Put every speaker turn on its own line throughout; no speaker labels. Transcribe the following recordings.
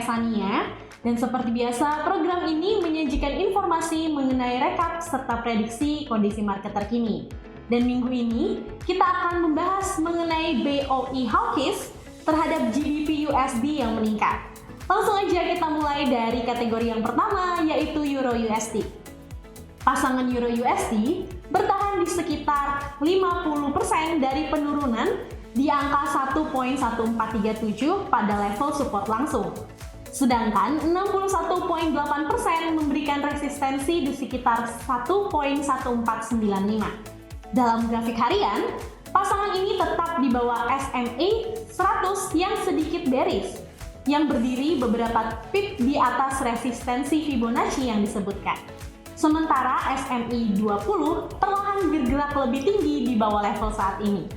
saya Sania, dan seperti biasa program ini menyajikan informasi mengenai rekap serta prediksi kondisi market terkini. Dan minggu ini kita akan membahas mengenai BOE hawkish terhadap GBP USD yang meningkat. Langsung aja kita mulai dari kategori yang pertama, yaitu Euro USD. Pasangan Euro USD bertahan di sekitar 50% dari penurunan di angka 1.1437 pada level support langsung. Sedangkan 61.8% memberikan resistensi di sekitar 1.1495. Dalam grafik harian, pasangan ini tetap di bawah SMA 100 yang sedikit bearish, yang berdiri beberapa pip di atas resistensi Fibonacci yang disebutkan. Sementara SMI 20 perlahan bergerak lebih tinggi di bawah level saat ini.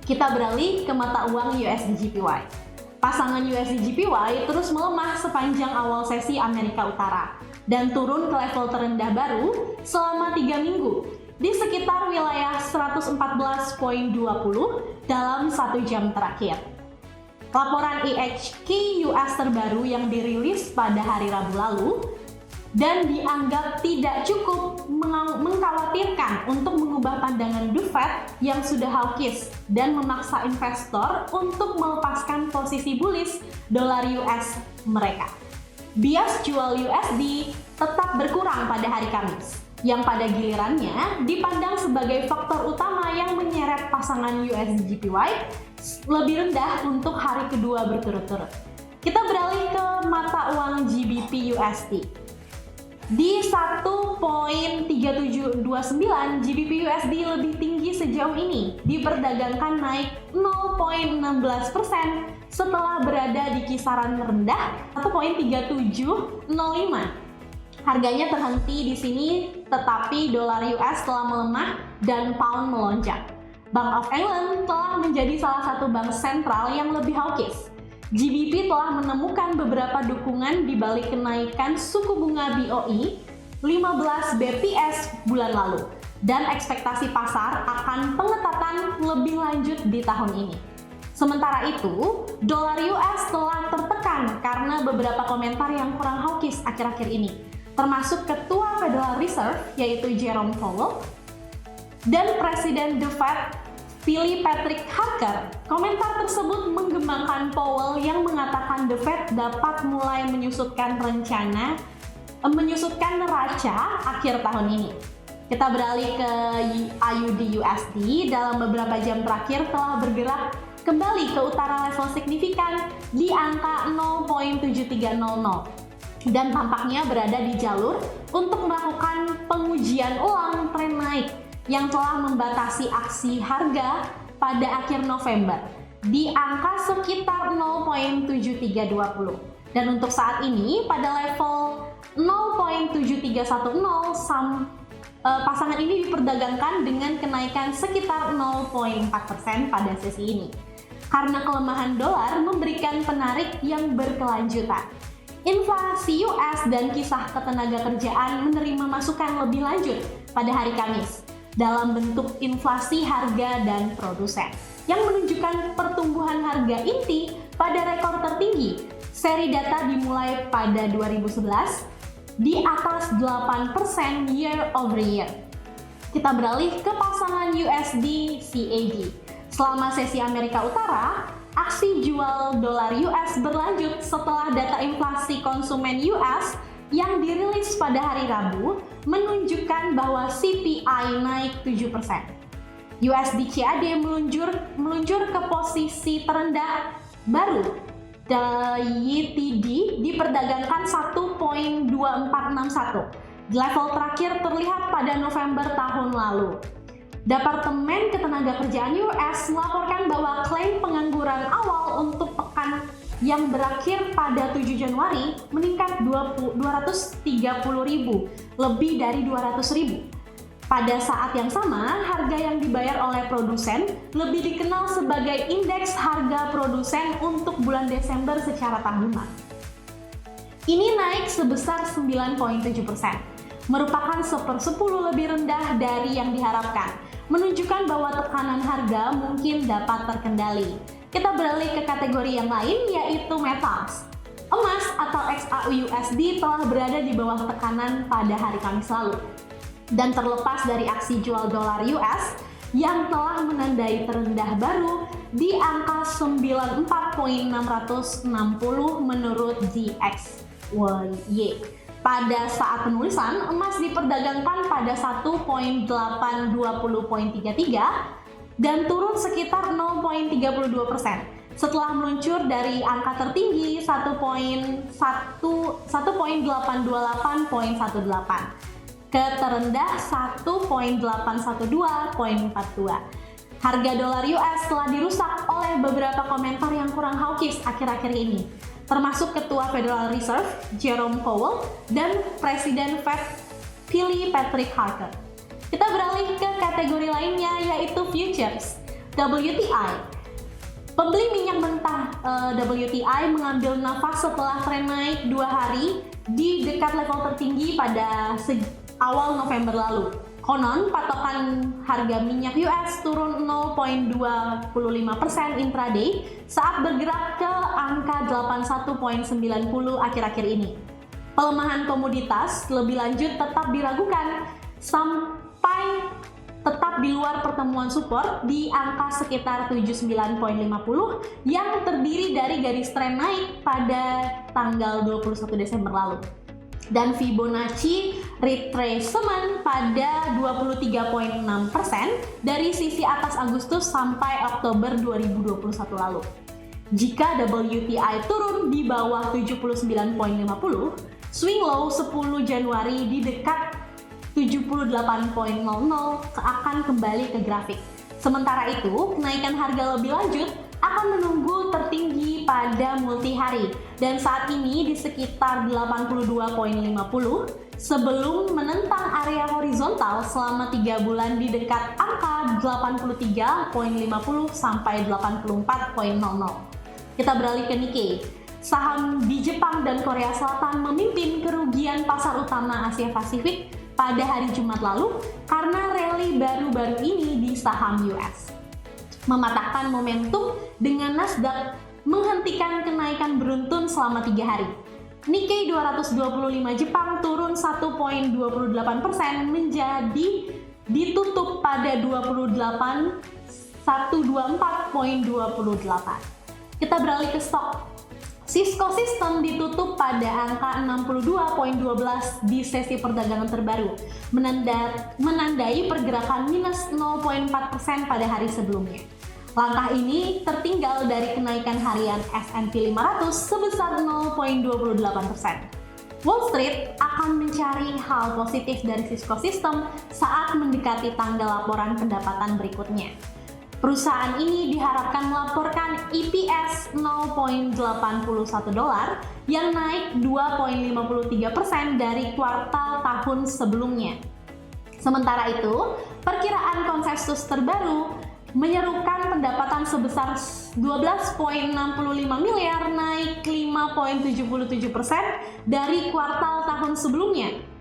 Kita beralih ke mata uang USD/JPY. Pasangan USD/JPY terus melemah sepanjang awal sesi Amerika Utara dan turun ke level terendah baru selama 3 minggu di sekitar wilayah 114.20 dalam 1 jam terakhir. Laporan IHK US terbaru yang dirilis pada hari Rabu lalu dan dianggap tidak cukup mengkhawatirkan untuk mengubah pandangan The Fed yang sudah hawkish dan memaksa investor untuk melepaskan posisi bullish dolar US mereka. Bias jual USD tetap berkurang pada hari Kamis, yang pada gilirannya dipandang sebagai faktor utama yang menyeret pasangan USD/JPY lebih rendah untuk hari kedua berturut-turut. Kita beralih ke mata uang GBP USD. Di 1.3729, GBP USD lebih tinggi sejauh ini, diperdagangkan naik 0.16% setelah berada di kisaran rendah 1.3705. Harganya terhenti di sini, tetapi dolar US telah melemah dan pound melonjak. Bank of England telah menjadi salah satu bank sentral yang lebih hawkish. GBP telah menemukan beberapa dukungan di balik kenaikan suku bunga BOE 15 BPS bulan lalu dan ekspektasi pasar akan pengetatan lebih lanjut di tahun ini. Sementara itu, dolar US telah tertekan karena beberapa komentar yang kurang hawkish akhir-akhir ini, termasuk Ketua Federal Reserve yaitu Jerome Powell dan Presiden The Fed Philip Patrick Harker. Komentar tersebut menggembangkan Powell yang mengatakan The Fed dapat mulai menyusutkan neraca akhir tahun ini. Kita beralih ke AUD USD. Dalam beberapa jam terakhir telah bergerak kembali ke utara level signifikan di angka 0.7300 dan tampaknya berada di jalur untuk melakukan pengujian ulang tren naik yang telah membatasi aksi harga pada akhir November di angka sekitar 0.7320. Dan untuk saat ini pada level 0.7310 pasangan ini diperdagangkan dengan kenaikan sekitar 0.4% pada sesi ini. Karena kelemahan dolar memberikan penarik yang berkelanjutan. Inflasi US dan kisah ketenagakerjaan menerima masukan lebih lanjut pada hari Kamis dalam bentuk inflasi harga dan produsen yang menunjukkan pertumbuhan harga inti pada rekor tertinggi. Seri data dimulai pada 2011 di atas 8% year over year. Kita beralih ke pasangan USD CAD. Selama sesi Amerika Utara, aksi jual dolar US berlanjut setelah data inflasi konsumen US yang dirilis pada hari Rabu menunjukkan bahwa CPI naik 7%. USD CAD meluncur ke posisi terendah baru. YTD diperdagangkan 1.2461. Level terakhir terlihat pada November tahun lalu. Departemen Ketenagakerjaan US melaporkan bahwa klaim pengangguran awal untuk pekan yang berakhir pada 7 Januari meningkat 230.000, lebih dari 200.000. Pada saat yang sama, harga yang dibayar oleh produsen lebih dikenal sebagai indeks harga produsen untuk bulan Desember secara tahunan. Ini naik sebesar 9.7%, merupakan 1/10 lebih rendah dari yang diharapkan, menunjukkan bahwa tekanan harga mungkin dapat terkendali. Kita beralih ke kategori yang lain, yaitu metals. Emas atau XAUUSD telah berada di bawah tekanan pada hari Kamis lalu. Dan terlepas dari aksi jual dolar US yang telah menandai terendah baru di angka 94.660 menurut DXY. Pada saat penulisan, emas diperdagangkan pada 1.820.33 dan turun sekitar 0.32% setelah meluncur dari angka tertinggi 1.828.18 ke terendah 1.812.42. Harga dolar US telah dirusak oleh beberapa komentar yang kurang hawkish akhir-akhir ini, termasuk Ketua Federal Reserve Jerome Powell dan Presiden Fed Philip Patrick Harker. Kita beralih ke kategori lainnya, yaitu futures. WTI. Pembeli minyak mentah WTI mengambil nafas setelah tren naik 2 hari di dekat level tertinggi pada awal November lalu. Konon, patokan harga minyak US turun 0.25% intraday saat bergerak ke angka 81.90 akhir-akhir ini. Pelemahan komoditas lebih lanjut tetap diragukan sampai tetap di luar pertemuan support di angka sekitar 79.50 yang terdiri dari garis tren naik pada tanggal 21 Desember lalu. Dan Fibonacci retracement pada 23.6% dari sisi atas Agustus sampai Oktober 2021 lalu. Jika WTI turun di bawah 79.50, swing low 10 Januari di dekat 78.00 akan kembali ke grafik. Sementara itu, kenaikan harga lebih lanjut akan menunggu tertinggi pada multi hari dan saat ini di sekitar 82.50 sebelum menentang area horizontal selama 3 bulan di dekat angka 83.50 sampai 84.00. Kita beralih ke Nikkei. Saham di Jepang dan Korea Selatan memimpin kerugian pasar utama Asia Pasifik pada hari Jumat lalu karena rally baru-baru ini di saham US. Mematahkan momentum dengan Nasdaq menghentikan kenaikan beruntun selama 3 hari. Nikkei 225 Jepang turun 1.28% menjadi ditutup pada 124.28. Kita beralih ke stok. Cisco System ditutup pada angka 62.12 di sesi perdagangan terbaru, menandai pergerakan minus 0.4% pada hari sebelumnya. Langkah ini tertinggal dari kenaikan harian S&P 500 sebesar 0.28%. Wall Street akan mencari hal positif dari Cisco System saat mendekati tanggal laporan pendapatan berikutnya. Perusahaan ini diharapkan melaporkan EPS $0.81 yang naik 2.53% dari kuartal tahun sebelumnya. Sementara itu, perkiraan konsensus terbaru menyerukan pendapatan sebesar 12.65 miliar naik 5.77% dari kuartal tahun sebelumnya.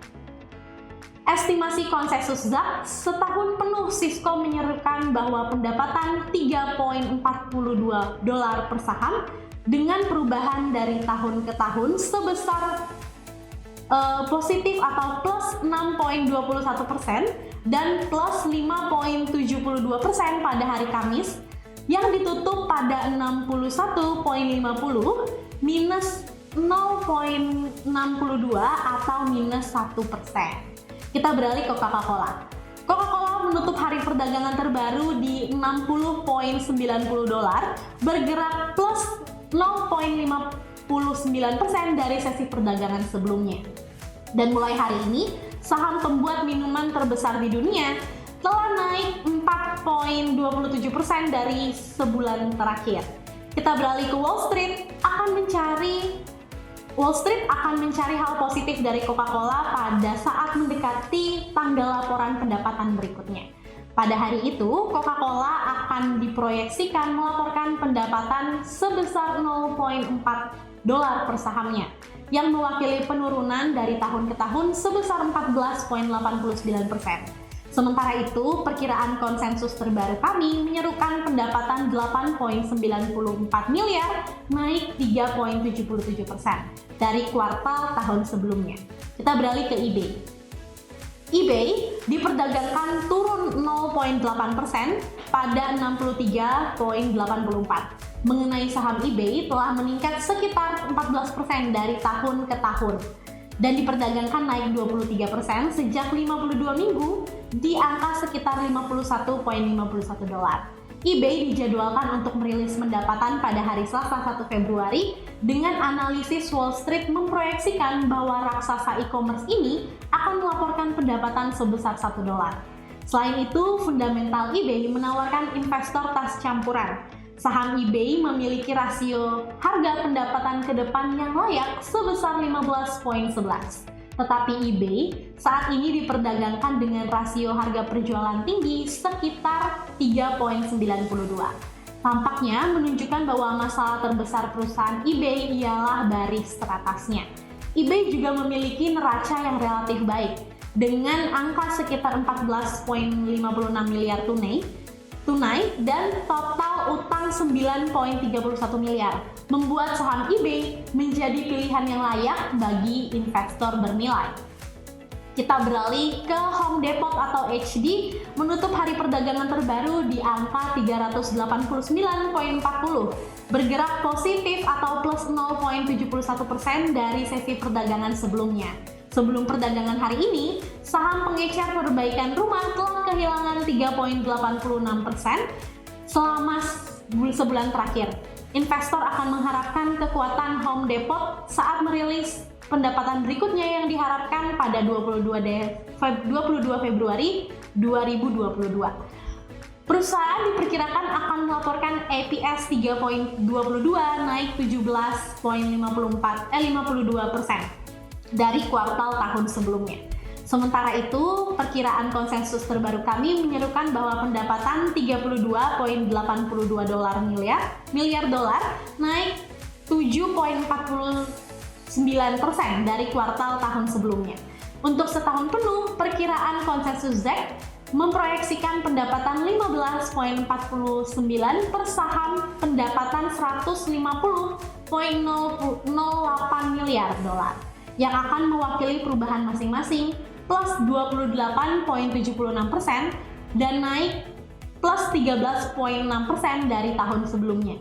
Estimasi konsensus ZAK setahun penuh Cisco menyerukan bahwa pendapatan $3.42 per saham dengan perubahan dari tahun ke tahun sebesar positif atau plus 6.21% dan plus 5.72% pada hari Kamis yang ditutup pada 61.50 minus 0.62 atau minus 1%. Kita beralih ke Coca-Cola. Coca-Cola menutup hari perdagangan terbaru di $60.90, bergerak plus 0.59% dari sesi perdagangan sebelumnya. Dan mulai hari ini, saham pembuat minuman terbesar di dunia telah naik 4.27% dari sebulan terakhir. Kita beralih ke Wall Street akan mencari hal positif dari Coca-Cola pada saat mendekati tanggal laporan pendapatan berikutnya. Pada hari itu, Coca-Cola akan diproyeksikan melaporkan pendapatan sebesar $0.4 per sahamnya, yang mewakili penurunan dari tahun ke tahun sebesar 14.89%. Sementara itu, perkiraan konsensus terbaru kami menyerukan pendapatan 8,94 miliar, naik 3,77% dari kuartal tahun sebelumnya. Kita beralih ke eBay. eBay diperdagangkan turun 0,8% pada 63,84. Mengenai saham eBay telah meningkat sekitar 14% dari tahun ke tahun dan diperdagangkan naik 23% sejak 52 minggu di angka sekitar 51,51 dolar. eBay dijadwalkan untuk merilis pendapatan pada hari Selasa 1 Februari dengan analisis Wall Street memproyeksikan bahwa raksasa e-commerce ini akan melaporkan pendapatan sebesar 1 dolar. Selain itu, fundamental eBay menawarkan investor tas campuran. Saham eBay memiliki rasio harga pendapatan ke depan yang layak sebesar 15,11. Tetapi eBay saat ini diperdagangkan dengan rasio harga perjualan tinggi sekitar 3,92. Tampaknya menunjukkan bahwa masalah terbesar perusahaan eBay ialah baris teratasnya. eBay juga memiliki neraca yang relatif baik dengan angka sekitar 14,56 miliar tunai dan total utang 9,31 miliar, membuat saham eBay menjadi pilihan yang layak bagi investor bernilai. Kita beralih ke Home Depot atau HD, menutup hari perdagangan terbaru di angka 389,40, bergerak positif atau plus 0,71% dari sesi perdagangan sebelumnya. Sebelum perdagangan hari ini, saham pengecer perbaikan rumah telah kehilangan 3,86% selama sebulan terakhir. Investor akan mengharapkan kekuatan Home Depot saat merilis pendapatan berikutnya yang diharapkan pada 22 Februari 2022. Perusahaan diperkirakan akan melaporkan EPS 3,22 naik 52% dari kuartal tahun sebelumnya. Sementara itu, perkiraan konsensus terbaru kami menyerukan bahwa pendapatan 32,82 miliar dolar naik 7,49% dari kuartal tahun sebelumnya. Untuk setahun penuh, perkiraan konsensus ZEC memproyeksikan pendapatan 15,49 per saham, pendapatan 150,08 miliar dolar. Yang akan mewakili perubahan masing-masing plus 28,76% dan naik plus 13,6% dari tahun sebelumnya.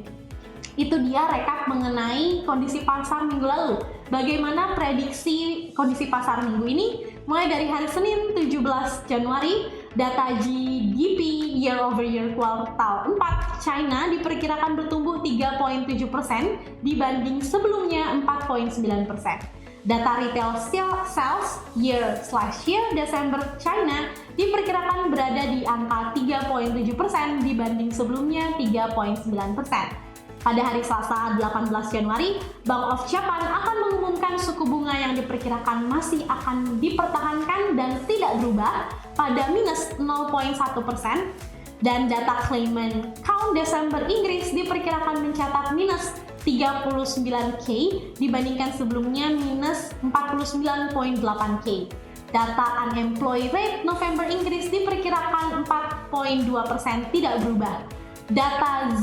Itu dia rekap mengenai kondisi pasar minggu lalu. Bagaimana prediksi kondisi pasar minggu ini? Mulai dari hari Senin 17 Januari, data GDP year over year kuartal 4 China diperkirakan bertumbuh 3,7% dibanding sebelumnya 4,9%. Data retail sales year/year Desember China diperkirakan berada di angka 3,7% dibanding sebelumnya 3,9%. Pada hari Selasa 18 Januari, Bank of Japan akan mengumumkan suku bunga yang diperkirakan masih akan dipertahankan dan tidak berubah pada minus 0,1%. Dan data claimant count Desember Inggris diperkirakan mencatat minus 39K dibandingkan sebelumnya minus 49,8K. Data unemployed rate November Inggris diperkirakan 4,2% tidak berubah. Data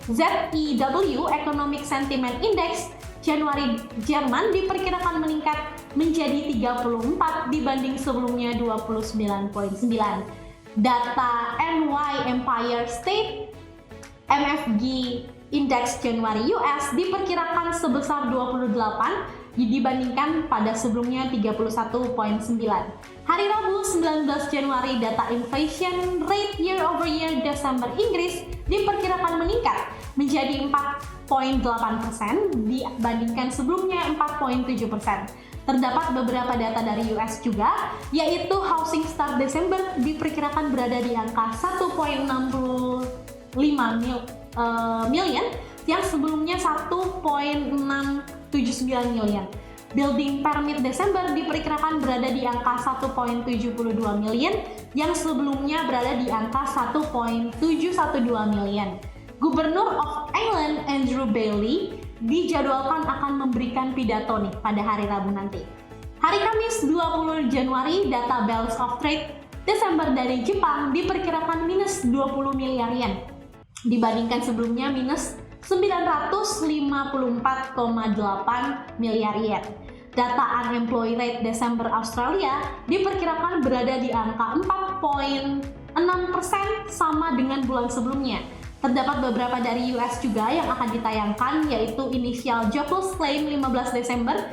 ZEW Economic Sentiment Index Januari Jerman diperkirakan meningkat menjadi 34 dibanding sebelumnya 29,9. Data NY Empire State MFG Index Januari US diperkirakan sebesar 28 dibandingkan pada sebelumnya 31,9. Hari Rabu 19 Januari, data inflation rate year over year Desember Inggris diperkirakan meningkat menjadi 4,8% dibandingkan sebelumnya 4,7%. Terdapat beberapa data dari US juga, yaitu housing start Desember diperkirakan berada di angka 1,65 million yang sebelumnya 1,679 million. Building permit Desember diperkirakan berada di angka 1,72 million yang sebelumnya berada di angka 1,712 million. Gubernur of England Andrew Bailey dijadwalkan akan memberikan pidato pada hari Rabu nanti. Hari Kamis 20 Januari, data Balance of Trade Desember dari Jepang diperkirakan minus 20 miliar yen, dibandingkan sebelumnya minus 954,8 miliar yen. Data unemployment rate Desember Australia diperkirakan berada di angka 4,6%, sama dengan bulan sebelumnya. Terdapat beberapa dari US juga yang akan ditayangkan, yaitu initial jobless claim 15 Desember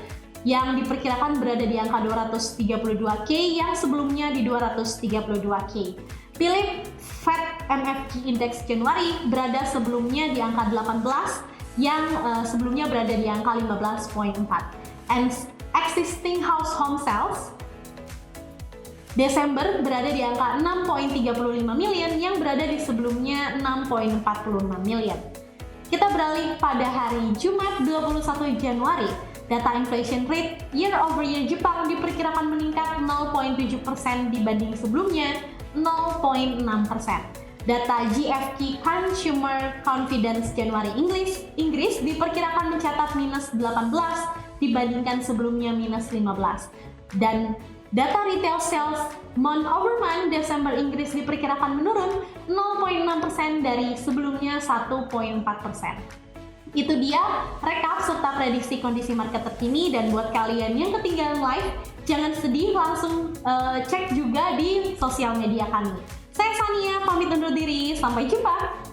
yang diperkirakan berada di angka 232K yang sebelumnya di 232K. Philip Fed MFG Index Januari berada sebelumnya di angka 18 yang sebelumnya berada di angka 15,4. And existing house home sales Desember berada di angka 6,35 million yang berada di sebelumnya 6,46 million. Kita beralih pada hari Jumat 21 Januari. Data inflation rate year over year Jepang diperkirakan meningkat 0,7% dibanding sebelumnya 0,6%. Data GFK Consumer Confidence Januari Inggris diperkirakan mencatat minus 18 dibandingkan sebelumnya minus 15. Dan data retail sales month over month Desember Inggris diperkirakan menurun 0,6% dari sebelumnya 1,4%. Itu dia rekap serta prediksi kondisi market terkini, dan buat kalian yang ketinggalan live, jangan sedih, langsung cek juga di sosial media kami. Saya Sania, pamit undur diri, sampai jumpa!